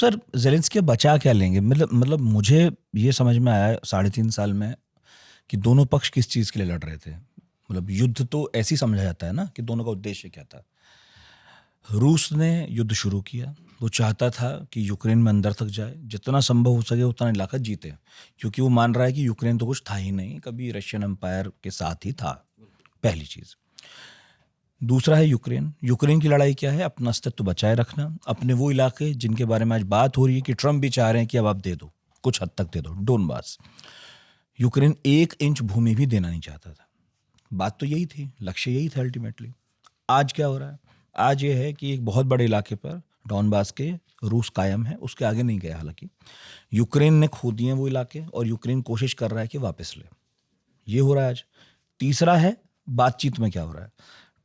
Sir Zelensky बचा क्या लेंगे? मतलब मुझे ये समझ में आया 3.5 साल में कि दोनों पक्ष किस चीज़ के लिए लड़ रहे थे। मतलब युद्ध तो ऐसे ही समझा जाता है ना कि दोनों का उद्देश्य क्या था। रूस ने युद्ध शुरू किया, वो चाहता था कि यूक्रेन में अंदर तक जाए, जितना संभव हो सके उतना इलाका जीते, क्योंकि वो मान रहा है कि यूक्रेन तो कुछ था ही नहीं, कभी रशियन एम्पायर के साथ ही था, पहली चीज़। दूसरा है यूक्रेन। यूक्रेन की लड़ाई क्या है? अपना अस्तित्व बचाए रखना, अपने वो इलाके जिनके बारे में आज बात हो रही है कि ट्रम्प भी चाह रहे हैं कि अब आप दे दो, कुछ हद तक दे दो, डोनबास। यूक्रेन 1 इंच भूमि भी देना नहीं चाहता था। बात तो यही थी, लक्ष्य यही था अल्टीमेटली। आज क्या हो रहा है? आज ये है कि एक बहुत बड़े इलाके पर डॉनबास के रूस कायम है, उसके आगे नहीं गया। हालांकि यूक्रेन ने खो दिए वो इलाके और यूक्रेन कोशिश कर रहा है कि वापस ले। ये हो रहा है आज। तीसरा है बातचीत में क्या हो रहा है।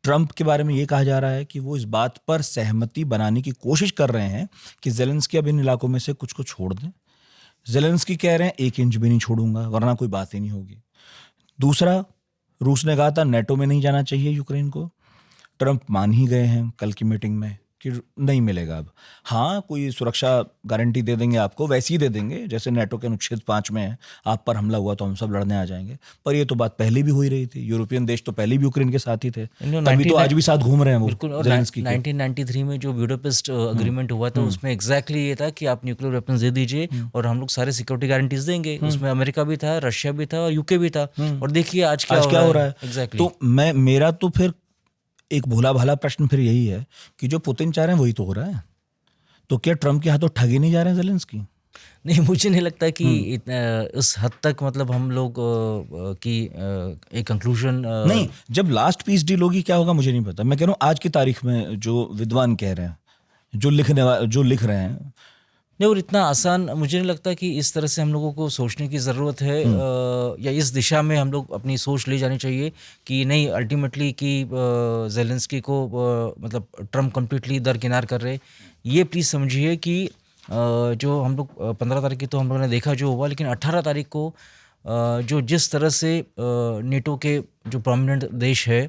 ट्रंप के बारे में ये कहा जा रहा है कि वो इस बात पर सहमति बनाने की कोशिश कर रहे हैं कि ज़ेलेंस्की अब इन इलाकों में से कुछ को छोड़ दें। ज़ेलेंस्की कह रहे हैं 1 इंच भी नहीं छोड़ूंगा, वरना कोई बात ही नहीं होगी। दूसरा, रूस ने कहा था नेटो में नहीं जाना चाहिए यूक्रेन को। ट्रंप मान ही गए हैं कल की मीटिंग में कि नहीं मिलेगा अब। हाँ, कोई सुरक्षा गारंटी दे देंगे आपको, वैसे ही दे देंगे जैसे नेटो के अनुच्छेद 5 में है, आप पर हमला हुआ तो हम सब लड़ने आ जाएंगे। पर ये तो बात पहले भी हो ही रही थी, यूरोपियन देश तो पहले भी यूक्रेन के साथ ही थे, तभी तो आज भी साथ घूम रहे हैं वो। बिल्कुल। और ज़ेलेंस्की के 1993 में जो ब्यूडापेस्ट अग्रीमेंट हुआ था उसमें एग्जैक्टली ये था कि आप न्यूक्लियर वेपन्स दे दीजिए और हम लोग सारे सिक्योरिटी गारंटीज देंगे। उसमें अमेरिका भी था, रशिया भी था और यूके भी था। और देखिए आज क्या हो रहा है। एग्जैक्टली। तो मेरा तो फिर एक भोला भाला प्रश्न फिर यही है कि जो पुतिन चाह रहे हैं वही तो हो रहा है। तो क्या ट्रंप के हाथों ठगी नहीं जा रहे हैं ज़ेलेंस्की? नहीं, मुझे नहीं लगता कि उस हद तक मतलब हम लोग की एक कंक्लूजन नहीं, जब लास्ट पीस डील होगी क्या होगा मुझे नहीं पता। मैं कह रहा हूँ आज की तारीख में जो विद्वान कह रहे हैं, जो लिख रहे हैं। नहीं, और इतना आसान मुझे नहीं लगता कि इस तरह से हम लोगों को सोचने की ज़रूरत है, या इस दिशा में हम लोग अपनी सोच ले जानी चाहिए कि नहीं अल्टीमेटली कि ज़ेलेंस्की को मतलब ट्रम्प कम्प्लीटली दरकिनार कर रहे। ये प्लीज़ समझिए कि जो हम लोग 15 तारीख की तो हम लोगों ने देखा जो हुआ, लेकिन 18 तारीख को जो जिस तरह से नेटो के जो प्रोमिनेंट देश है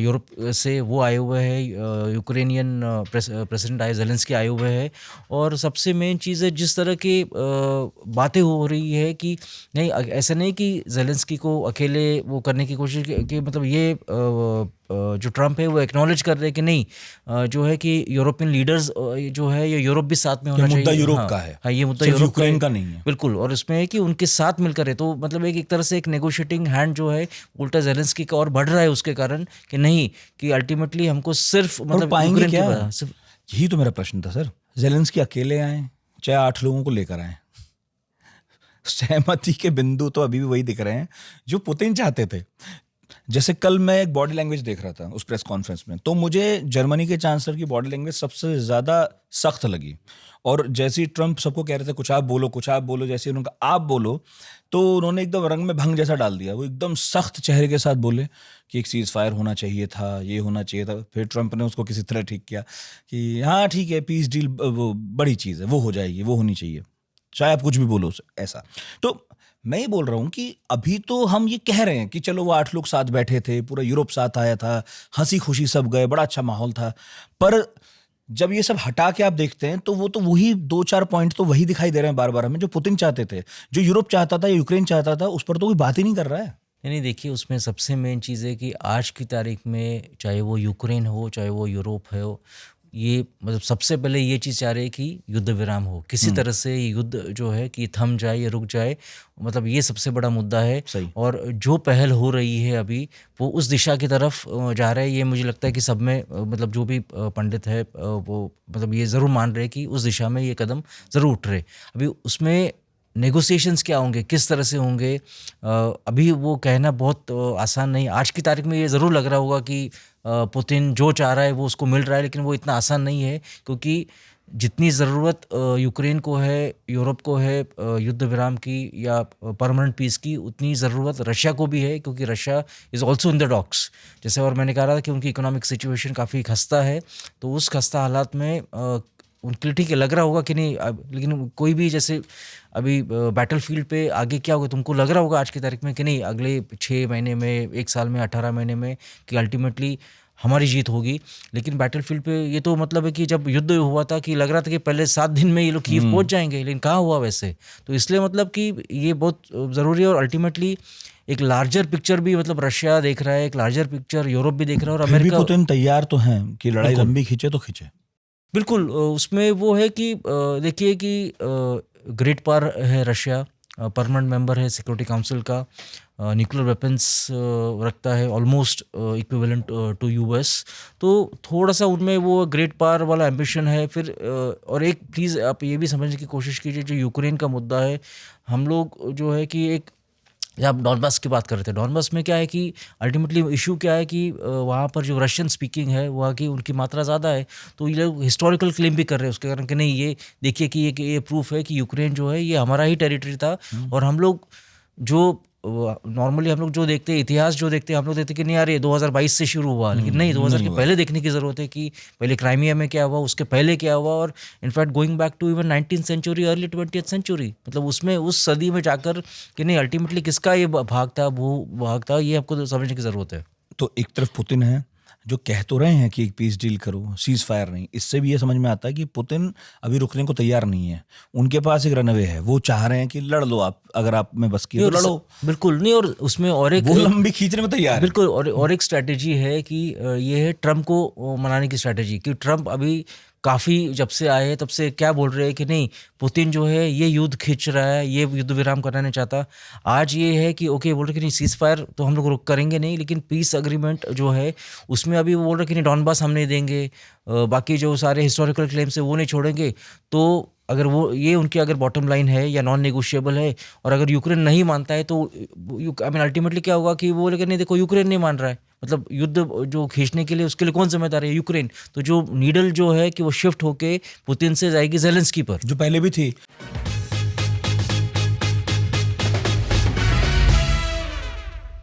यूरोप से वो आए हुए हैं, यूक्रेनियन प्रेसिडेंट आए, ज़ेलेंस्की आए हुए हैं। और सबसे मेन चीज़ है जिस तरह की बातें हो रही है कि नहीं, ऐसा नहीं कि ज़ेलेंस्की को अकेले वो करने की कोशिश कि मतलब ये जो ट्रम्प है वो एक्नॉलेज कर रहे हैं कि नहीं, जो है कि यूरोपियन लीडर्स जो है ये यूरोप भी साथ में होना चाहिए। मुद्दा यूरोप का है। हाँ, ये मुद्दा सिर्फ यूरोप यूक्रेन का नहीं है। बिल्कुल। और इसमें है कि उनके साथ मिलकर है, तो मतलब एक तरह से एक नेगोशिएटिंग हैंड जो है उल्टा ज़ेलेंस्की का और बढ़ रहा है उसके कारण कि नहीं कि अल्टीमेटली हमको सिर्फ मतलब पाएंगे क्या? सिर्फ यही तो मेरा प्रश्न था सर। ज़ेलेंस्की अकेले आए चाहे 8 लोगों को लेकर आए, सहमति के बिंदु तो अभी भी वही दिख रहे हैं जो पुतिन चाहते थे। जैसे कल मैं एक बॉडी लैंग्वेज देख रहा था उस प्रेस कॉन्फ्रेंस में, तो मुझे जर्मनी के चांसलर की बॉडी लैंग्वेज सबसे ज़्यादा सख्त लगी। और जैसे ही ट्रंप सबको कह रहे थे कुछ आप बोलो, जैसे उन्होंने आप बोलो, तो उन्होंने एकदम रंग में भंग जैसा डाल दिया। वो एकदम सख्त चेहरे के साथ बोले कि एक सीज फायर होना चाहिए था, ये होना चाहिए था। फिर ट्रंप ने उसको किसी तरह ठीक किया कि हाँ ठीक है, पीस डील वो बड़ी चीज़ है, वो हो जाएगी, वो होनी चाहिए, चाहे आप कुछ भी बोलो ऐसा। तो मैं ये बोल रहा हूँ कि अभी तो हम ये कह रहे हैं कि चलो वो 8 लोग साथ बैठे थे, पूरा यूरोप साथ आया था, हंसी खुशी सब गए, बड़ा अच्छा माहौल था। पर जब ये सब हटा के आप देखते हैं तो वो तो वही 2-4 पॉइंट तो वही दिखाई दे रहे हैं बार बार हमें, जो पुतिन चाहते थे, जो यूरोप चाहता था, यूक्रेन चाहता था, उस पर तो कोई बात ही नहीं कर रहा है। नहीं, देखिए उसमें सबसे मेन चीज़ है कि आज की तारीख में चाहे वो यूक्रेन हो चाहे वो यूरोप हो, ये मतलब सबसे पहले ये चीज़ चाह रहे हैं कि युद्ध विराम हो, किसी तरह से युद्ध जो है कि थम जाए या रुक जाए। मतलब ये सबसे बड़ा मुद्दा है। सही। और जो पहल हो रही है अभी वो उस दिशा की तरफ जा रहा है। ये मुझे लगता है कि सब में मतलब जो भी पंडित है वो मतलब ये ज़रूर मान रहे कि उस दिशा में ये कदम ज़रूर उठ रहे। अभी उसमें नेगोशिएशंस क्या होंगे, किस तरह से होंगे, अभी वो कहना बहुत आसान नहीं। आज की तारीख में ये ज़रूर लग रहा होगा कि पुतिन जो चाह रहा है वो उसको मिल रहा है, लेकिन वो इतना आसान नहीं है, क्योंकि जितनी ज़रूरत यूक्रेन को है, यूरोप को है युद्ध विराम की या परमानेंट पीस की, उतनी ज़रूरत रशिया को भी है, क्योंकि Russia is also in the docks. जैसे और मैंने कहा था कि उनकी इकोनॉमिक सिचुएशन काफ़ी खस्ता है, तो उस खस्ता हालात में उनके लिए ठीक है, लग रहा होगा कि नहीं। लेकिन कोई भी जैसे अभी बैटल फील्ड पे आगे क्या होगा, तुमको लग रहा होगा आज की तारीख में कि नहीं अगले 6 महीने में, 1 साल में, 18 महीने में कि अल्टीमेटली हमारी जीत होगी। लेकिन बैटलफील्ड पे ये तो मतलब है कि जब युद्ध हुआ था कि लग रहा था कि पहले 7 दिन में ये लोग कीव पहुंच जाएंगे, लेकिन कहाँ हुआ वैसे। तो इसलिए मतलब कि ये बहुत ज़रूरी है। और अल्टीमेटली एक लार्जर पिक्चर भी मतलब रशिया देख रहा है, एक लार्जर पिक्चर यूरोप भी देख रहा है, और फिर भी अमेरिका पुतिन तैयार तो हैं कि लड़ाई बिल्कुल। लंबी खींचे तो खींचे। बिल्कुल उसमें वो है कि देखिए कि ग्रेट पावर है रशिया, परमानेंट मेंबर है सिक्योरिटी काउंसिल का, न्यूक्लियर वेपन्स रखता है ऑलमोस्ट इक्विवेलेंट टू यूएस। तो थोड़ा सा उनमें वो ग्रेट पावर वाला एम्बिशन है। फिर और एक प्लीज़ आप ये भी समझने की कोशिश कीजिए, जो यूक्रेन का मुद्दा है, हम लोग जो है कि एक, जब आप डॉनबास की बात कर रहे थे, डॉनबास में क्या है कि अल्टीमेटली इशू क्या है कि वहाँ पर जो रशियन स्पीकिंग है वहाँ की उनकी मात्रा ज़्यादा है। तो ये लोग हिस्टोरिकल क्लेम भी कर रहे हैं उसके कारण कि नहीं, ये देखिए कि ये प्रूफ है कि यूक्रेन जो है ये हमारा ही टेरिटरी था। और हम लोग जो नॉर्मली हम लोग जो देखते हैं, इतिहास जो देखते हैं, हम लोग देखते हैं कि नहीं यार ये 2022 से शुरू हुआ, लेकिन नहीं, 2000 के पहले देखने की ज़रूरत है कि पहले क्राइमिया में क्या हुआ, उसके पहले क्या हुआ। और in fact going back to even 19th century, early 20th century, मतलब उसमें उस सदी में जाकर कि नहीं अल्टीमेटली किसका ये भाग था, भू भाग था, ये आपको समझने की ज़रूरत है। तो एक तरफ पुतिन है जो कह तो रहे हैं कि एक पीस डील करो, सीज फायर नहीं। इससे भी ये समझ में आता है कि पुतिन अभी रुकने को तैयार नहीं है। उनके पास एक रनवे है, वो चाह रहे हैं कि लड़ लो आप, अगर आप में बस की है तो लड़ो। बिल्कुल नहीं, और उसमें और एक वो लंबी खींचने में तैयार है। बिल्कुल, और एक स्ट्रैटेजी है कि ये है ट्रम्प को मनाने की स्ट्रैटेजी, कि ट्रम्प अभी काफ़ी जब से आए हैं तब से क्या बोल रहे हैं कि नहीं, पुतिन जो है ये युद्ध खींच रहा है, ये युद्ध विराम करना नहीं चाहता। आज ये है कि ओके बोल रहे कि नहीं, सीज फायर तो हम लोग रुक करेंगे नहीं, लेकिन पीस अग्रीमेंट जो है उसमें अभी वो बोल रहे कि नहीं, डॉनबास हम नहीं देंगे, बाकी जो सारे हिस्टोरिकल क्लेम्स है वो नहीं छोड़ेंगे। तो अगर वो ये उनकी अगर बॉटम लाइन है या नॉन नेगोशिएबल है, और अगर यूक्रेन नहीं मानता है तो आई मीन अल्टीमेटली क्या होगा कि वो बोलेगा नहीं देखो यूक्रेन नहीं मान रहा है, मतलब युद्ध जो खींचने के लिए उसके लिए कौन जिम्मेदार है, यूक्रेन। तो जो नीडल जो है कि वो शिफ्ट होके पुतिन से जाएगी जेलेंस्की पर। जो पहले भी थी